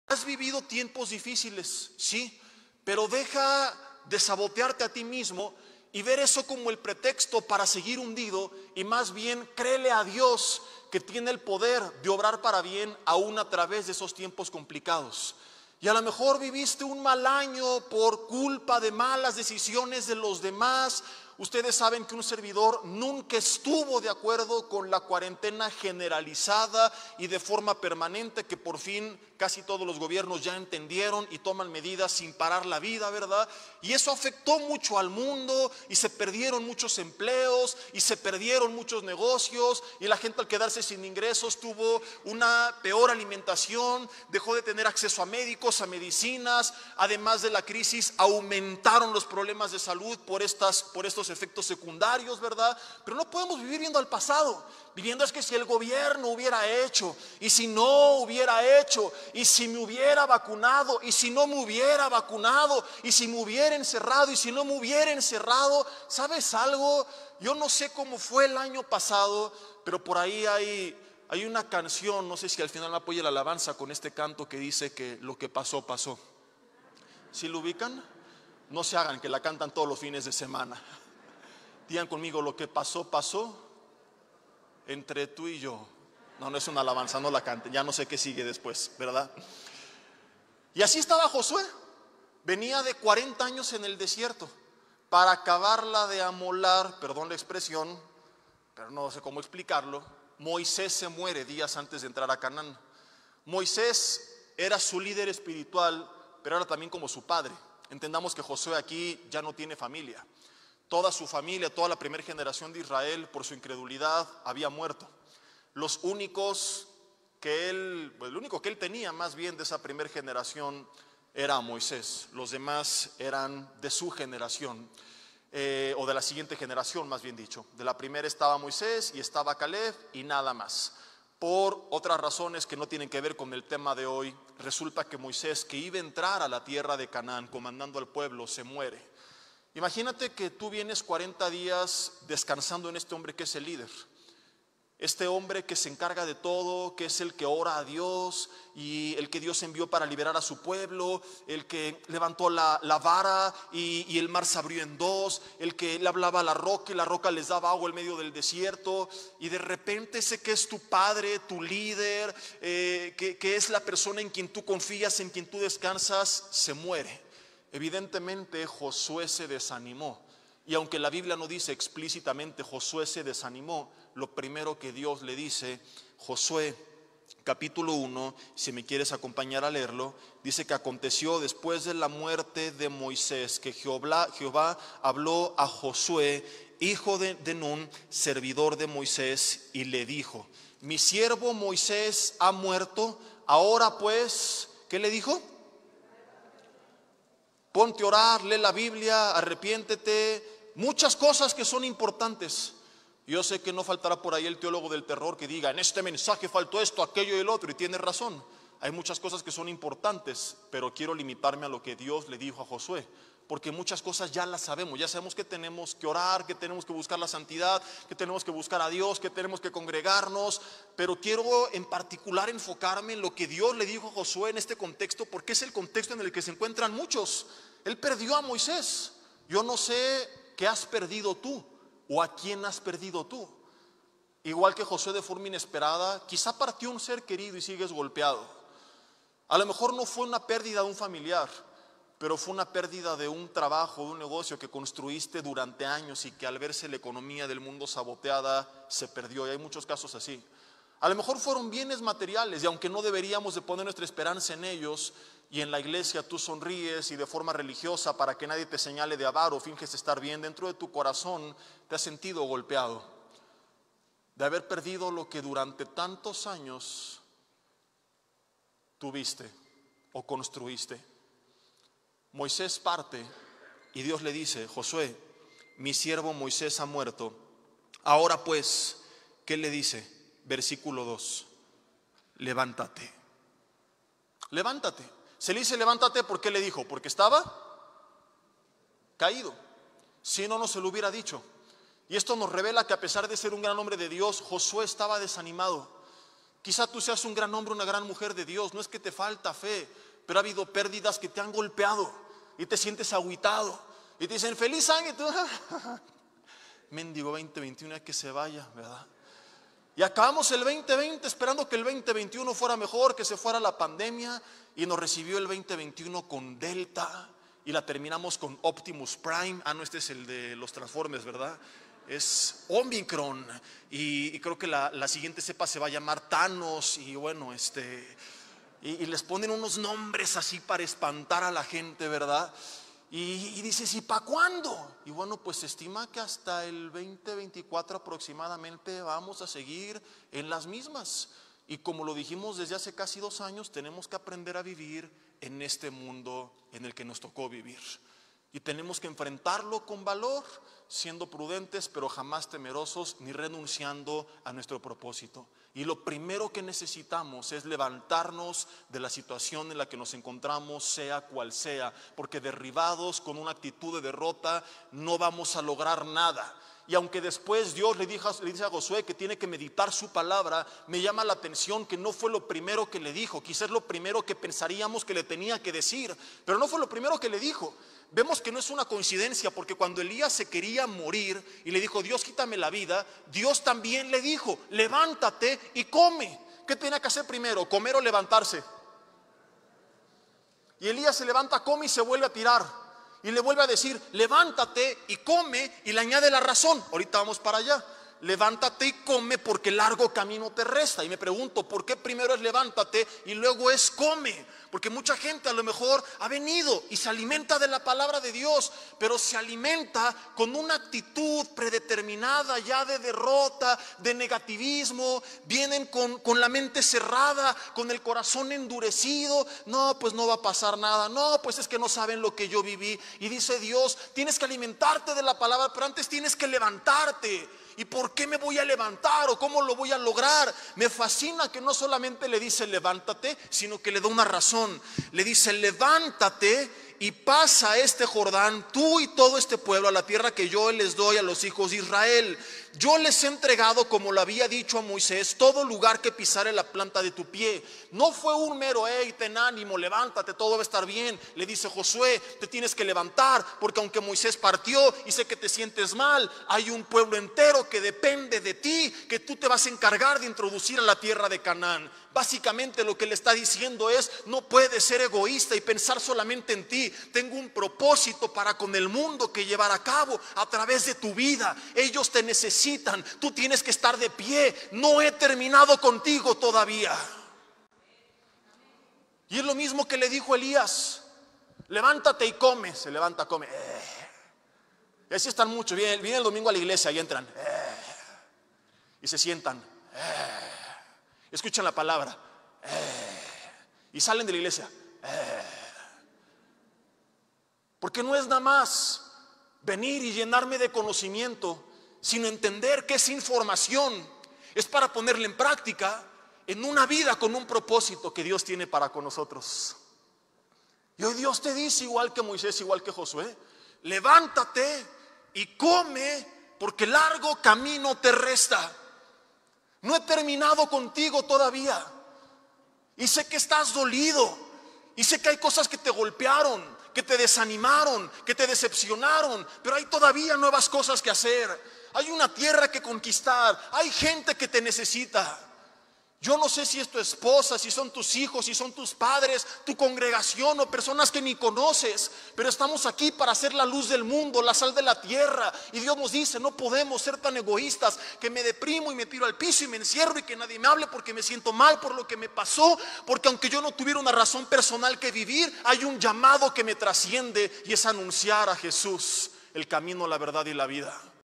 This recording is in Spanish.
Has vivido tiempos difíciles, sí, pero deja de sabotearte a ti mismo y ver eso como el pretexto para seguir hundido, y más bien créele a Dios que tiene el poder de obrar para bien aún a través de esos tiempos complicados. Y a lo mejor viviste un mal año por culpa de malas decisiones de los demás. Ustedes saben que un servidor nunca estuvo de acuerdo con la cuarentena generalizada y de forma permanente, que por fin casi todos los gobiernos ya entendieron y toman medidas sin parar la vida, ¿verdad? Y eso afectó mucho al mundo y se perdieron muchos empleos y se perdieron muchos negocios, y la gente al quedarse sin ingresos tuvo una peor alimentación, dejó de tener acceso a médicos, a medicinas. Además de la crisis, aumentaron los problemas de salud por estos efectos secundarios, ¿verdad? Pero no podemos vivir viendo al pasado, viviendo es que si el gobierno hubiera hecho, y si no hubiera hecho, y si me hubiera vacunado, y si no me hubiera vacunado, y si me hubiera encerrado, y si no me hubiera encerrado. ¿Sabes algo? Yo no sé cómo fue el año pasado, pero por ahí hay una canción, no sé si al final apoya la alabanza con este canto que dice que lo que pasó, pasó. ¿Sí lo ubican? No se hagan que la cantan todos los fines de semana. Digan conmigo: lo que pasó, pasó entre tú y yo. No, no es una alabanza, no la canten. Ya no sé qué sigue después, ¿verdad? Y así estaba Josué. Venía de 40 años en el desierto para acabarla de amolar, perdón la expresión, pero no sé cómo explicarlo. Moisés se muere días antes de entrar a Canaán. Moisés era su líder espiritual, pero era también como su padre. Entendamos que Josué aquí ya no tiene familia. Toda su familia, toda la primera generación de Israel, por su incredulidad, había muerto. El único que él tenía más bien de esa primera generación era Moisés. Los demás eran de su generación, o de la siguiente generación, más bien dicho. De la primera estaba Moisés y estaba Caleb y nada más. Por otras razones que no tienen que ver con el tema de hoy, resulta que Moisés, que iba a entrar a la tierra de Canaán comandando al pueblo, se muere. Imagínate que tú vienes 40 días descansando en este hombre que es el líder, este hombre que se encarga de todo, que es el que ora a Dios y el que Dios envió para liberar a su pueblo, el que levantó la vara y el mar se abrió en dos, el que le hablaba a la roca y la roca les daba agua en medio del desierto. Y de repente ese que es tu padre, tu líder, que es la persona en quien tú confías, en quien tú descansas, se muere. Evidentemente Josué se desanimó, y aunque la Biblia no dice explícitamente Josué se desanimó, lo primero que Dios le dice, Josué capítulo 1, si me quieres acompañar a leerlo, dice que aconteció después de la muerte de Moisés que Jehová habló a Josué, hijo de Nun, servidor de Moisés, y le dijo: mi siervo Moisés ha muerto, ahora pues, ¿qué le dijo? Ponte a orar, lee la Biblia, arrepiéntete, muchas cosas que son importantes. Yo sé que no faltará por ahí el teólogo del terror que diga: en este mensaje faltó esto, aquello y el otro, y tiene razón. Hay muchas cosas que son importantes, pero quiero limitarme a lo que Dios le dijo a Josué, porque muchas cosas ya las sabemos. Ya sabemos que tenemos que orar, que tenemos que buscar la santidad, que tenemos que buscar a Dios, que tenemos que congregarnos, pero quiero en particular enfocarme en lo que Dios le dijo a Josué en este contexto, porque es el contexto en el que se encuentran muchos. Él perdió a Moisés. Yo no sé qué has perdido tú o a quién has perdido tú. Igual que Josué, de forma inesperada, quizá partió un ser querido y sigues golpeado. A lo mejor no fue una pérdida de un familiar, pero fue una pérdida de un trabajo, de un negocio que construiste durante años y que al verse la economía del mundo saboteada se perdió, y hay muchos casos así. A lo mejor fueron bienes materiales, y aunque no deberíamos de poner nuestra esperanza en ellos, y en la iglesia tú sonríes y de forma religiosa para que nadie te señale de avaro finges estar bien, dentro de tu corazón te has sentido golpeado de haber perdido lo que durante tantos años tuviste o construiste. Moisés parte y Dios le dice: Josué, mi siervo Moisés ha muerto, ahora pues, ¿qué le dice? Versículo 2, levántate. Levántate. Se le dice levántate, ¿por qué le dijo? Porque estaba caído. Si no, no se lo hubiera dicho. Y esto nos revela que a pesar de ser un gran hombre de Dios, Josué estaba desanimado. Quizá tú seas un gran hombre, una gran mujer de Dios. No es que te falta fe, pero ha habido pérdidas que te han golpeado y te sientes agüitado. Y te dicen, feliz año. Y tú, mendigo 2021, que se vaya, ¿verdad? Y acabamos el 2020 esperando que el 2021 fuera mejor, que se fuera la pandemia. Y nos recibió el 2021 con Delta. Y la terminamos con Optimus Prime. No, este es el de los Transformers, ¿verdad? Es Omicron. Y creo que la siguiente cepa se va a llamar Thanos. Y bueno, y les ponen unos nombres así para espantar a la gente, ¿verdad? Y dices, ¿y para cuándo? Y bueno, pues se estima que hasta el 2024 aproximadamente vamos a seguir en las mismas. Y como lo dijimos desde hace casi 2 años, tenemos que aprender a vivir en este mundo en el que nos tocó vivir. Y tenemos que enfrentarlo con valor, siendo prudentes, pero jamás temerosos, ni renunciando a nuestro propósito. Y lo primero que necesitamos es levantarnos de la situación en la que nos encontramos, sea cual sea, porque derribados con una actitud de derrota no vamos a lograr nada. Y aunque después Dios le dice a Josué que tiene que meditar su palabra, me llama la atención que no fue lo primero que le dijo. Quizás lo primero que pensaríamos que le tenía que decir, pero no fue lo primero que le dijo. Vemos que no es una coincidencia, porque cuando Elías se quería morir y le dijo, Dios, quítame la vida, Dios también le dijo, levántate y come. ¿Qué tenía que hacer primero? ¿Comer o levantarse? Y Elías se levanta, come y se vuelve a tirar. Y le vuelve a decir, levántate y come, y le añade la razón. Ahorita vamos para allá. Levántate y come porque largo camino te resta. Y me pregunto, ¿por qué primero es levántate y luego es come? Porque mucha gente a lo mejor ha venido y se alimenta de la palabra de Dios, pero se alimenta con una actitud predeterminada ya de derrota, de negativismo. Vienen con la mente cerrada, con el corazón endurecido. No, pues no va a pasar nada. No, pues es que no saben lo que yo viví. Y dice Dios, tienes que alimentarte de la palabra, pero antes tienes que levantarte. ¿Y por qué me voy a levantar o cómo lo voy a lograr? Me fascina que no solamente le dice levántate, sino que le da una razón. Le dice levántate y pasa este Jordán, tú y todo este pueblo, a la tierra que yo les doy a los hijos de Israel. Yo les he entregado, como lo había dicho a Moisés, todo lugar que pisare la planta de tu pie. No fue un mero, hey, ten ánimo, levántate, todo va a estar bien. Le dice Josué, te tienes que levantar, porque aunque Moisés partió y sé que te sientes mal, hay un pueblo entero que depende de ti, que tú te vas a encargar de introducir a la tierra de Canaán. Básicamente lo que le está diciendo es, no puedes ser egoísta y pensar solamente en ti. Tengo un propósito para con el mundo que llevar a cabo a través de tu vida. Ellos te necesitan, tú tienes que estar de pie. No he terminado contigo todavía. Y es lo mismo que le dijo Elías, levántate y come. Se levanta, come. Y así están muchos, vienen el domingo a la iglesia y entran y se sientan, escuchan la palabra y salen de la iglesia. Porque no es nada más venir y llenarme de conocimiento, sino entender que esa información es para ponerla en práctica en una vida con un propósito que Dios tiene para con nosotros. Y hoy Dios te dice, igual que Moisés, igual que Josué, levántate y come, porque largo camino te resta. No he terminado contigo todavía. Y sé que estás dolido. Y sé que hay cosas que te golpearon, que te desanimaron, que te decepcionaron. Pero hay todavía nuevas cosas que hacer. Hay una tierra que conquistar. Hay gente que te necesita. Yo no sé si es tu esposa, si son tus hijos, si son tus padres, tu congregación o personas que ni conoces, pero estamos aquí para ser la luz del mundo, la sal de la tierra. Y Dios nos dice, no podemos ser tan egoístas que me deprimo y me tiro al piso y me encierro y que nadie me hable porque me siento mal por lo que me pasó. Porque aunque yo no tuviera una razón personal que vivir, hay un llamado que me trasciende y es anunciar a Jesús, el camino, la verdad y la vida.